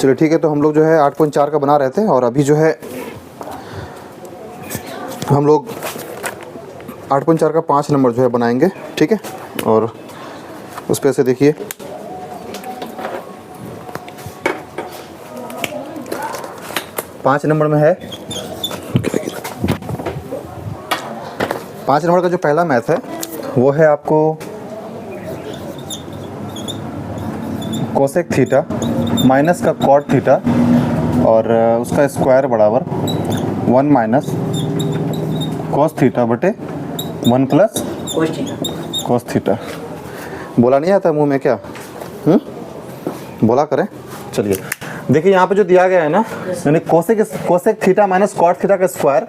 चलिए ठीक है, तो हम लोग जो है 8.4 का बना रहे थे और अभी जो है हम लोग 8.4 का 5 नंबर जो है बनाएंगे, ठीक है। और उस पर से देखिए 5 नंबर में है, 5 नंबर का जो पहला मैथ है वो है आपको कोसेक थीटा माइनस का कॉट थीटा और उसका स्क्वायर बराबर 1 माइनस कॉस थीटा बटे 1 प्लस कॉस थीटा। बोला नहीं आता मुंह में क्या? बोला करें। चलिए देखिए यहाँ पे जो दिया गया है ना, यानी cosec theta minus cot theta का स्क्वायर,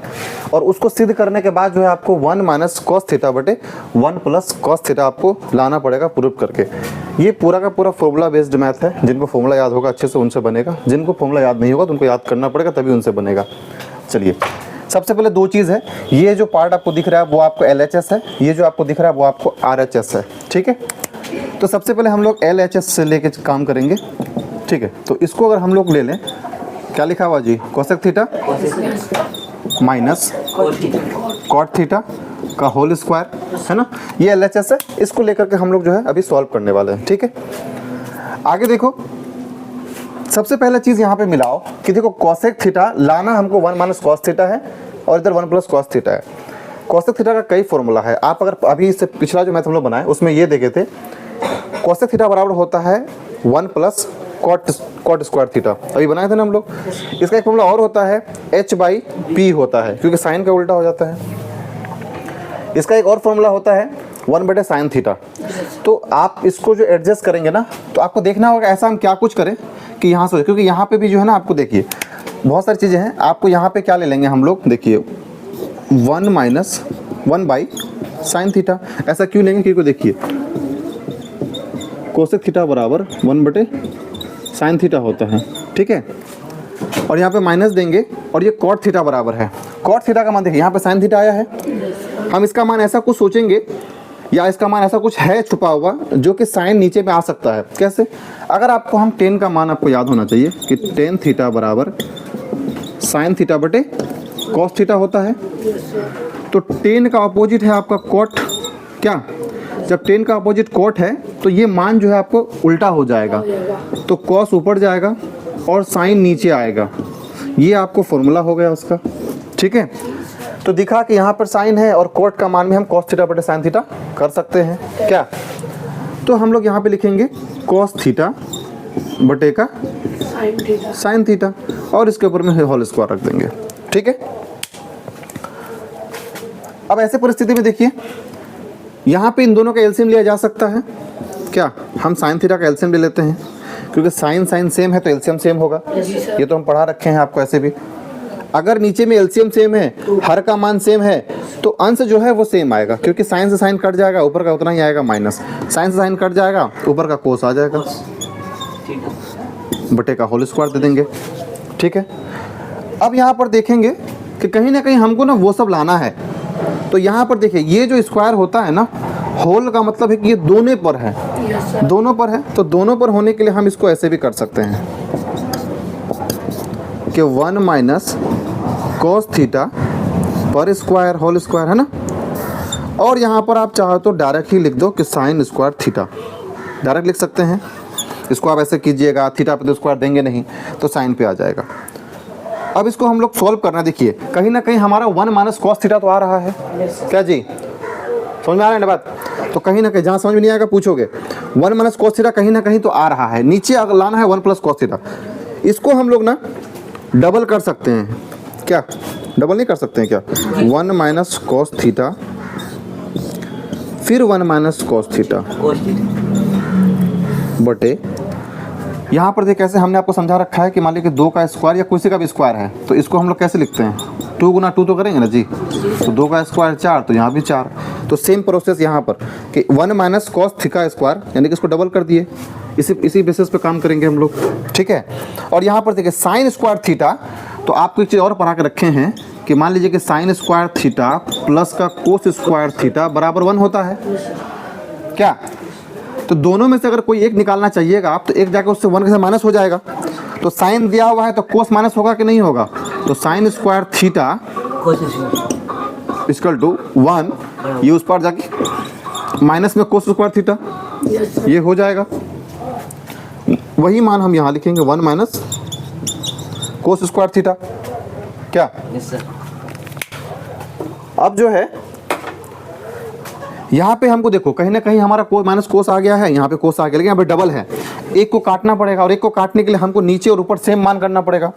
और उसको सिद्ध करने के बाद जो है आपको 1 माइनस कॉस थीटा बटे 1 प्लस कॉस थीटा आपको लाना पड़ेगा प्रूफ करके। ये पूरा का पूरा फॉर्मूला बेस्ड मैथ है। जिनको फॉर्मूला याद होगा अच्छे से उनसे बनेगा, जिनको फॉर्मूला याद नहीं होगा तो उनको याद करना पड़ेगा तभी उनसे बनेगा। चलिए सबसे पहले दो चीज़ है, ये जो पार्ट आपको दिख रहा है वो आपको LHS है, ये जो आपको दिख रहा है वो आपको RHS है, ठीक है। तो सबसे पहले हम लोग LHS से लेके काम करेंगे, ठीक है। तो इसको अगर हम लोग ले लें, क्या लिखा हुआ जी? Cosec theta minus cot theta का होल स्क्वायर, है ना, ये LHS है। इसको लेकर के हम लोग जो है अभी सॉल्व करने वाले हैं, ठीक है। आगे देखो, सबसे पहला चीज़ यहाँ पे मिलाओ कि देखो कोसेक थीटा लाना हमको 1 माइनस कॉस थीटा है और इधर 1 प्लस कॉस थीटा है। कोसेक थीटा का कई फॉर्मूला है, आप अगर अभी इससे पिछला जो मैथ हम लोग बनाए उसमें ये देखे थे, कोसेक थीटा बराबर होता है 1 प्लस कॉट स्क्वायर थीटा, अभी बनाए थे ना हम लोग। इसका एक फॉर्मूला और होता है H/P होता है, क्योंकि साइन का उल्टा हो जाता है। इसका एक और फॉर्मूला होता है 1/sin थीटा। तो आप इसको जो एडजस्ट करेंगे ना, तो आपको देखना होगा ऐसा हम क्या कुछ करें कि यहाँ से, क्योंकि यहाँ पे भी जो है ना आपको देखिए बहुत सारी चीज़ें हैं। आपको यहाँ पे क्या ले लेंगे हम लोग, देखिए 1 माइनस 1/sin थीटा। ऐसा क्यों लेंगे? क्योंकि देखिए कोसेक थीटा बराबर 1/sin थीटा होता है, ठीक है। और यहाँ पे माइनस देंगे और ये कॉट थीटा बराबर है, कॉट थीटा का मान देखिए यहाँ पे sin थीटा आया है। हम इसका मान ऐसा कुछ सोचेंगे या इसका मान ऐसा कुछ है छुपा हुआ जो कि साइन नीचे पे आ सकता है। कैसे? अगर आपको हम tan का मान आपको याद होना चाहिए कि tan थीटा बराबर sin थीटा बटे cos थीटा होता है। तो tan का अपोजिट है आपका cot। क्या? जब tan का अपोजिट cot है तो ये मान जो है आपको उल्टा हो जाएगा, तो cos ऊपर जाएगा और sin नीचे आएगा। ये आपको फॉर्मूला हो गया उसका, ठीक है। तो दिखा कि यहाँ पर साइन है और कोट का मान में हम cos थीटा बटे sin थीटा कर सकते हैं। क्या? तो हम लोग यहाँ पे लिखेंगे cos थीटा बटे का sin थीटा और इसके ऊपर में होल स्क्वायर रख देंगे, ठीक है। अब ऐसे परिस्थिति में देखिए यहाँ पे इन दोनों का एलसीएम लिया जा सकता है। क्या? हम sin थीटा का एलसीएम ले लेते हैं, क्योंकि sin सेम है तो एलसीएम सेम होगा। ये तो हम पढ़ा रखे हैं आपको ऐसे भी। अगर नीचे में एलसीएम सेम है, हर का मान सेम है, तो अंश जो है वो सेम आएगा, क्योंकि साइन से साइन कट जाएगा, ऊपर का उतना ही आएगा माइनस, साइन से साइन कट जाएगा, ऊपर का कोस आ जाएगा, बटे का होल स्क्वायर दे देंगे, ठीक है। अब यहाँ पर देखेंगे कि कहीं ना कहीं हमको ना वो सब लाना है। तो यहाँ पर देखिए ये जो स्क्वायर होता है ना, होल का मतलब है कि ये दोनों पर है, दोनों पर है। तो दोनों पर होने के लिए हम इसको ऐसे भी कर सकते हैं कि 1 माइनस कॉस थीटा पर स्क्वायर होल स्क्वायर, है ना। और यहाँ पर आप चाहो तो डायरेक्ट ही लिख दो कि साइन स्क्वायर थीटा, डायरेक्ट लिख सकते हैं। इसको आप ऐसे कीजिएगा, थीटा पे तो स्क्वायर देंगे नहीं तो साइन पे आ जाएगा। अब इसको हम लोग सॉल्व करना, देखिए कहीं ना कहीं हमारा 1 माइनस कॉस थीटा तो आ रहा है। क्या जी, समझ में आ रहा है ना बात? तो कहीं ना कहीं, जहाँ समझ में नहीं आएगा पूछोगे, 1 माइनस कॉस थीटा कहीं ना कहीं तो आ रहा है। नीचे अगर लाना है 1 प्लस कॉस थीटा, इसको हम लोग ना डबल कर सकते हैं। क्या? डबल नहीं कर सकते हैं क्या? 1 माइनस कॉस थीटा फिर 1 माइनस कॉस थीटा बटे, यहाँ पर देखिए कैसे हमने आपको समझा रखा है कि मान लीजिए कि 2 का स्क्वायर या किसी का भी स्क्वायर है, तो इसको हम लोग कैसे लिखते हैं? 2 गुना 2 तो करेंगे ना जी, तो 2 का स्क्वायर 4, तो यहाँ भी 4। तो सेम प्रोसेस यहाँ पर कि 1 माइनस कॉस थीटा स्क्वायर, यानी कि इसको डबल कर दिए। इसी बेसिस पे काम करेंगे हम लोग, ठीक है। और यहाँ पर देखिए साइन स्क्वायर थीटा, तो आपको एक चीज़ और पढ़ा के रखे हैं कि मान लीजिए कि साइन स्क्वायर थीटा प्लस का कोस स्क्वायर थीटा बराबर 1 होता है। क्या? तो दोनों में से अगर कोई एक निकालना चाहिएगा आप, तो एक जाकर उससे 1 के साथ माइनस हो जाएगा। तो साइन दिया हुआ है तो कोस माइनस होगा कि नहीं होगा, तो sine square theta equal to 1, ये उस पर जाके माइनस में कोस स्क्वायर थीटा, ये हो जाएगा। वही मान हम यहाँ लिखेंगे 1 माइनस कोस स्क्वायर थीटा। क्या अब जो है यहाँ पे हमको देखो कहीं ना कहीं हमारा कोस माइनस कोस आ गया है, यहाँ पे कोस आ गया, लेकिन यहाँ पे डबल है, एक को काटना पड़ेगा और एक को काटने के लिए हमको नीचे और ऊपर सेम मान करना पड़ेगा।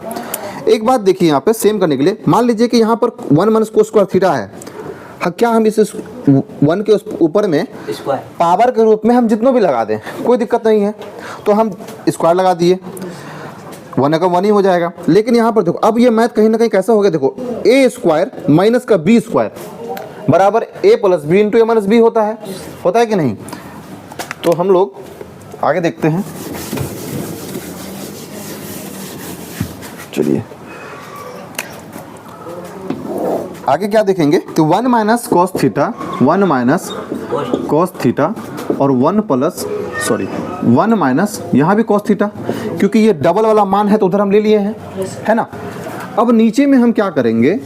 एक बात देखिए यहाँ पे सेम करने के लिए मान लीजिए कि यहाँ पर 1 माइनस कोस स्क्वायर थीटा है, क्या हम इस 1 के ऊपर में पावर के रूप में हम जितना भी लगा दें कोई दिक्कत नहीं है, तो हम स्क्वायर लगा दिए, 1 का 1 ही हो जाएगा। लेकिन यहाँ पर देखो अब ये मैथ कहीं ना कहीं कैसा हो गया, देखो ए स्क्वायर माइनस का बी स्क्वायर बराबर ए plus b into a minus b होता है कि नहीं। तो हम लोग आगे देखते हैं, चलिए आगे क्या देखेंगे कि 1 minus cos theta, 1 minus cos theta और 1 माइनस यहाँ भी कॉस थीटा, क्योंकि ये डबल वाला मान है तो उधर हम ले लिए हैं, है ना। अब नीचे में हम क्या करेंगे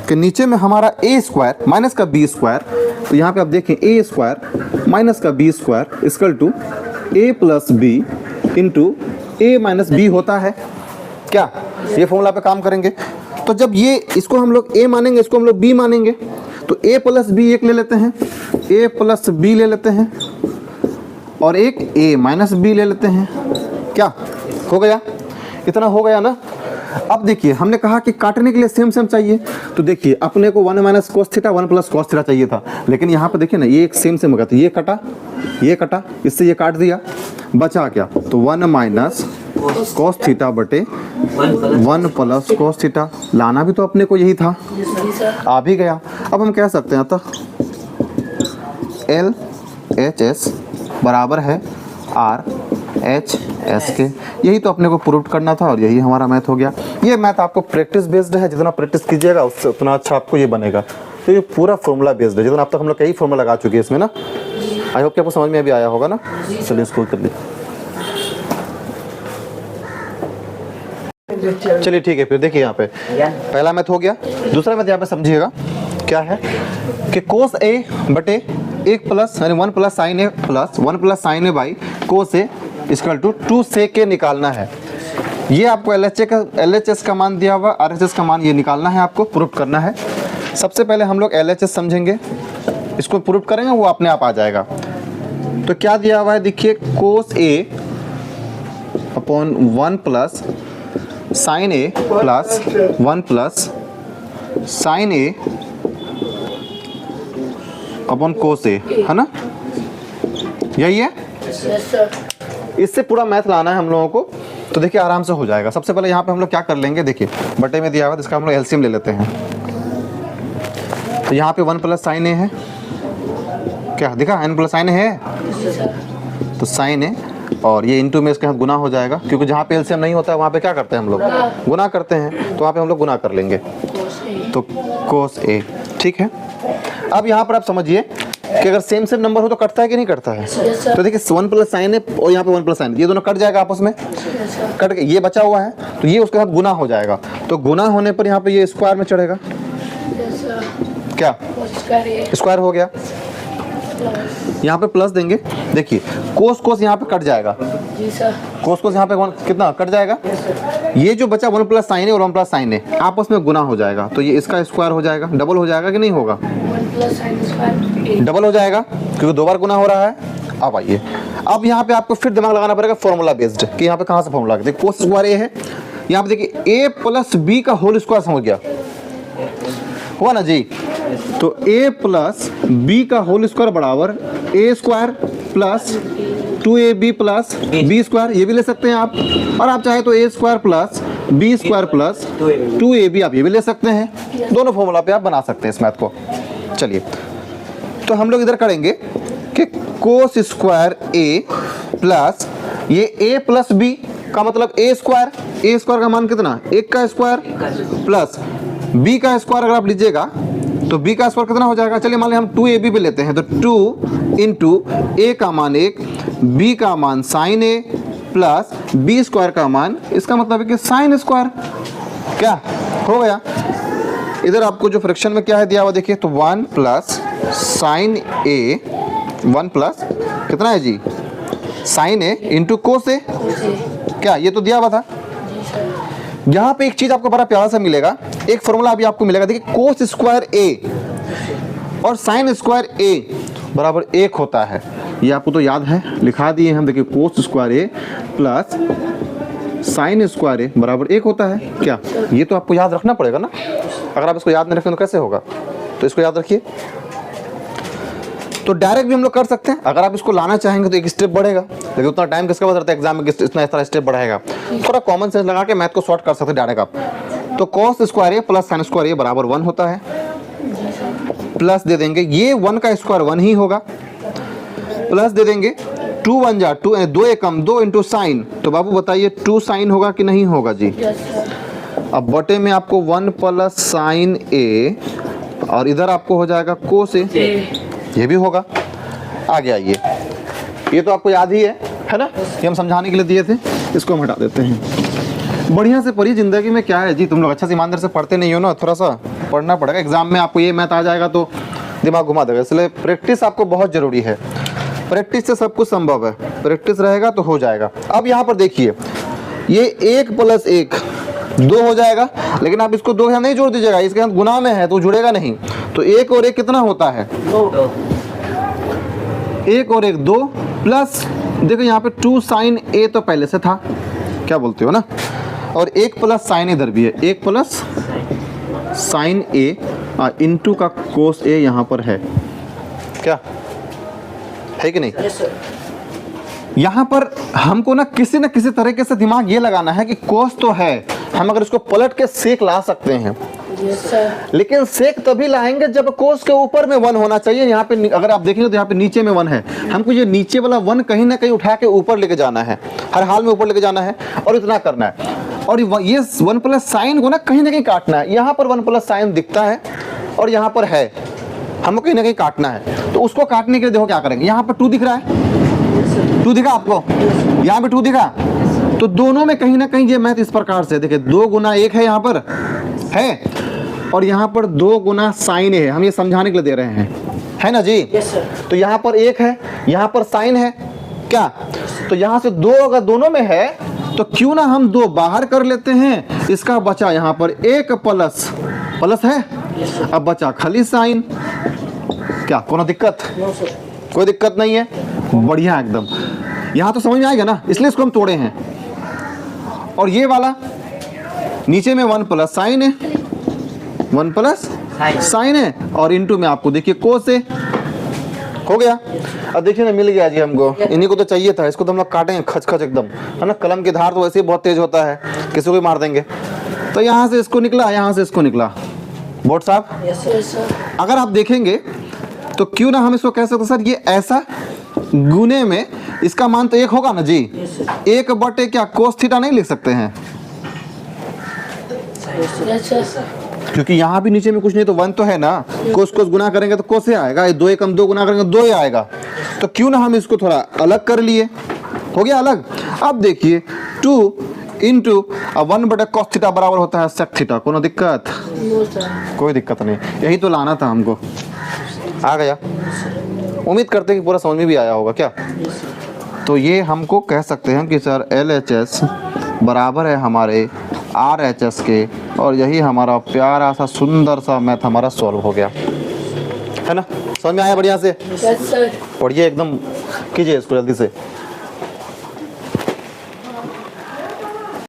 कि नीचे में हमारा ए स्क्वायर माइनस का बी स्क्वायर, तो यहाँ पे आप देखें ए स्क्वायर माइनस का b square equal to a plus b into a minus b होता है। क्या ये फॉर्मूला पे काम करेंगे, तो जब ये इसको हम लोग ए मानेंगे, इसको हम लोग बी मानेंगे, तो ए प्लस बी एक ले लेते हैं, ए प्लस बी ले लेते हैं और एक ए माइनस बी ले लेते हैं। क्या हो गया, इतना हो गया ना। अब देखिए हमने कहा कि काटने के लिए सेम सेम चाहिए, तो देखिए अपने को 1 minus cos theta 1 plus cos theta चाहिए था, लेकिन यहाँ पर देखिए ना ये एक सेम सेम हो गया, तो ये कटा इससे ये काट दिया, बचा क्या, तो 1 माइनस कोस थीटा बटे 1 प्लस कोस थीटा, लाना भी तो अपने को यही था, आ भी गया। अब हम कह सकते हैं अतः LHS बराबर है RHS के, यही तो अपने को प्रूव करना था और यही हमारा मैथ हो गया। ये मैथ आपको प्रैक्टिस बेस्ड है, जितना प्रैक्टिस कीजिएगा उससे उतना अच्छा आपको ये बनेगा। तो ये पूरा फॉर्मूला बेस्ड है, जितना अब तक हम लोग कई फॉर्मूला लगा चुके हैं इसमें ना। आई होप कि आपको समझ में अभी आया होगा ना। चलिए इसको कर लीजिए। चलिए ठीक है, फिर देखिए यहाँ पे पहला मैथ हो गया। दूसरा मैथ यहाँ पे समझिएगा क्या है कि कोस ए बटे 1 प्लस यानी 1 plus sine a plus 1 plus sine a by cos a equal to 2 sec के निकालना है। ये आपको LHS का मान दिया हुआ, RHS का मान ये निकालना है, आपको प्रूफ करना है। सबसे पहले हम लोग LHS समझेंगे, इसको प्रूफ करेंगे वो अपने आप आ जाएगा। तो क्या दिया हुआ है देखिए, कोस ए upon 1 plus sine a plus 1 plus sine A upon कोस ए, है ना, यही है। इससे पूरा मैथ लाना है हम लोगों को, तो देखिए आराम से हो जाएगा। सबसे पहले यहाँ पे हम लोग क्या कर लेंगे, देखिए बटे में दिया हुआ है, इसका हम लोग एलसीएम ले लेते हैं। तो यहाँ पे 1 प्लस साइन ए है, क्या दिखा, n प्लस साइन ए है, तो साइन ए और ये इंटू में इसके साथ गुना हो जाएगा, क्योंकि जहाँ पे एलसीएम नहीं होता है वहाँ पे क्या करते हैं हम लोग, गुना करते हैं, तो वहाँ पे हम लोग गुना कर लेंगे, तो कोस ए। ठीक है, अब यहाँ पर आप समझिए कि अगर सेम सेम नंबर हो तो कटता है कि नहीं कटता है। तो देखिए 1 प्लस साइन है और यहाँ पे 1 प्लस साइन, ये दोनों कट जाएगा आपस में, कट के ये बचा हुआ है, तो ये उसके साथ गुना हो जाएगा। तो गुना होने पर यहाँ पे ये स्क्वायर में चढ़ेगा, क्या स्क्वायर हो गया। यहाँ पे प्लस देंगे, देखिए कोस कोस यहाँ पे कट जाएगा, कोस कोस यहाँ पे कितना कट जाएगा, ये जो बचा 1 प्लस साइन है और 1 प्लस साइन है आपस में गुना हो जाएगा, तो ये इसका स्क्वायर हो जाएगा, डबल हो जाएगा कि नहीं होगा, डबल हो जाएगा क्योंकि 2 बार गुना हो रहा है। अब आइए, अब यहाँ पे आपको फिर दिमाग लगाना पड़ेगा फॉर्मूला बेस्ड, कि यहाँ पे कहाँ से फॉर्मूला, देखिए कोस स्क्वायर ए है, यहाँ पे देखिए a प्लस बी का होल स्क्वायर समझ गया हुआ ना जी। तो a प्लस बी का होल स्क्वायर बराबर a square plus 2ab plus b square, ये भी ले सकते हैं आप, और आप चाहे तो a square plus b square plus 2ab आप ये भी ले सकते हैं। दोनों फॉर्मूला पे आप बना सकते हैं इस मैथ को। चलिए, तो हम लोग इधर करेंगे कि कोस स्क्वायर a प्लस ये a प्लस b का मतलब a स्क्वायर का मान कितना, 1 का स्क्वायर प्लस b का स्क्वायर अगर आप लीजिएगा तो b का स्क्वायर कितना हो जाएगा। चलिए मान लिया हम 2ab भी लेते हैं, तो 2 इंटू a का मान 1, b का मान sine a plus b square का मान, इसका मतलब है कि साइन स्क्वायर। क्या हो गया? इधर आपको जो फ्रैक्शन में क्या है दिया हुआ देखिए, तो 1 प्लस साइन ए, 1 प्लस कितना है जी, साइन ए इंटू कोस ए। क्या ये तो दिया हुआ था। यहाँ पे एक चीज आपको बड़ा प्यारा सा मिलेगा, एक फॉर्मूला अभी आपको मिलेगा, देखिए कोस स्क्वायर ए और साइन स्क्वायर ए बराबर 1 होता है। ये आपको तो याद है, लिखा दिए हम, देखिए कोस स्क्वायर ए प्लस साइन स्क्वायर ए बराबर 1 होता है। क्या ये तो आपको याद रखना पड़ेगा ना, अगर आप इसको याद नहीं रखें तो कैसे होगा, तो इसको याद रखिए। तो डायरेक्ट भी हम लोग कर सकते हैं, अगर आप इसको लाना चाहेंगे तो एक स्टेप बढ़ेगा, लेकिन उतना टाइम किसके पास रहता है एग्जाम में, इतना इस तरह स्टेप बढ़ाएगा। थोड़ा कॉमन सेंस लगा के मैथ को शॉर्ट कर सकते हैं डायरेक्ट आप। तो कॉस स्क्वायर ए प्लस साइन स्क्वायर ए बराबर 1 होता है, प्लस दे देंगे ये 1 का स्क्वायर 1 ही होगा, प्लस दे देंगे 2 1 जा 2, 2 एकम 2 इंटू साइन, तो बाबू बताइए 2 साइन होगा कि नहीं होगा जी। अब बटे में आपको 1 प्लस साइन ए और इधर आपको हो जाएगा कोस ए, ये भी होगा। आ गया ये तो आपको याद ही है ना, ये हम समझाने के लिए दिए थे, इसको हम हटा देते हैं। बढ़िया से पढ़िए, जिंदगी में क्या है जी, तुम लोग अच्छा से ईमानदार से पढ़ते नहीं हो ना, थोड़ा सा पढ़ना पड़ेगा। एग्जाम में आपको ये मैथ आ जाएगा तो दिमाग घुमा देगा, इसलिए प्रैक्टिस आपको बहुत जरूरी है। प्रैक्टिस से सब कुछ संभव है, प्रैक्टिस रहेगा तो हो जाएगा। अब यहाँ पर देखिए, ये 1 प्लस 1 2 हो जाएगा, लेकिन आप इसको 2 यहाँ नहीं जोड़ दीजिएगा, इसके साथ गुना में है तो जुड़ेगा नहीं। तो 1 और 1 कितना होता है, 1 और 1 2, प्लस देखो यहाँ पे 2 साइन ए तो पहले से था, क्या बोलते हो ना, और 1 प्लस साइन इधर भी है, 1 प्लस साइन ए इंटू का कोस ए यहाँ पर है। क्या है कि नहीं? यहाँ पर हमको ना किसी तरीके से दिमाग ये लगाना है कि कोस तो है, हम अगर इसको पलट के सेक ला सकते हैं, लेकिन सेक तभी लाएंगे जब कोस के ऊपर में 1 होना चाहिए। यहाँ पे अगर आप देखेंगे तो यहाँ पे नीचे में 1 है, हमको ये नीचे वाला 1 कहीं ना कहीं उठा के ऊपर लेके जाना है, हर हाल में ऊपर लेके जाना है, और इतना करना है। और ये 1 प्लस साइन को ना कहीं काटना है। यहाँ पर 1 प्लस साइन दिखता है और यहाँ पर है, हमको कहीं ना कहीं काटना है। तो उसको काटने के लिए देखो क्या करेंगे, यहाँ पर 2 दिख रहा है, 2 दिखा आपको, यहाँ पे 2 दिखा, तो दोनों में कहीं ना कहीं ये मैथ इस प्रकार से देखिए, 2 गुना 1 है यहाँ पर है, और यहाँ पर 2 गुना साइन है, हम ये समझाने के लिए दे रहे हैं, है ना जी। तो यहाँ पर 1 है, यहाँ पर साइन है। क्या तो यहाँ से 2 अगर दोनों में है तो क्यों ना हम 2 बाहर कर लेते हैं, इसका बचा यहाँ पर 1 प्लस प्लस है, अब बचा खाली साइन। क्या कोनो दिक्कत? कोई दिक्कत नहीं है, बढ़िया एकदम। यहाँ तो समझ में आएगा ना, इसलिए इसको हम तोड़े हैं। और ये वाला नीचे में 1 प्लस साइन है, 1 प्लस साइन है, और इनटू में आपको देखिए कोस है, हो गया। अब देखिए ना, मिल गया जी हमको, इन्हीं को तो चाहिए था, इसको तो हम लोग काटेंगे खच एकदम, है ना। कलम की धार तो वैसे ही बहुत तेज होता है, किसी को भी मार देंगे। तो यहाँ से इसको निकला, यहाँ से इसको निकला, बोर्ड साहब। अगर आप देखेंगे तो क्यों ना हम इसको कह सकते सर, ये ऐसा गुने में इसका मान तो 1 होगा ना जी। 1 बटे क्या कोस थीटा नहीं लिख सकते हैं, क्योंकि यहाँ भी नीचे में कुछ नहीं तो 1 तो है ना, कोस गुना करेंगे तो कोस आएगा, 2 एकम 2 गुना करेंगे 2 ही आएगा। तो क्यों ना हम इसको थोड़ा अलग कर लिए, हो गया अलग। अब देखिए 2 इंटू 1 बटे कॉस थीटा बराबर होता है सेक थीटा, कोनो दिक्कत? कोई दिक्कत नहीं, यही तो लाना था हमको, आ गया। उम्मीद करते हैं कि पूरा समझ में भी आया होगा। क्या तो ये हमको कह सकते हैं कि सर LHS बराबर है हमारे RHS के, और यही हमारा प्यारा सा सुंदर सा मैथ हमारा सॉल्व हो गया, है ना। समझ में आया बढ़िया से? पढ़िए एकदम, कीजिए इसको जल्दी से।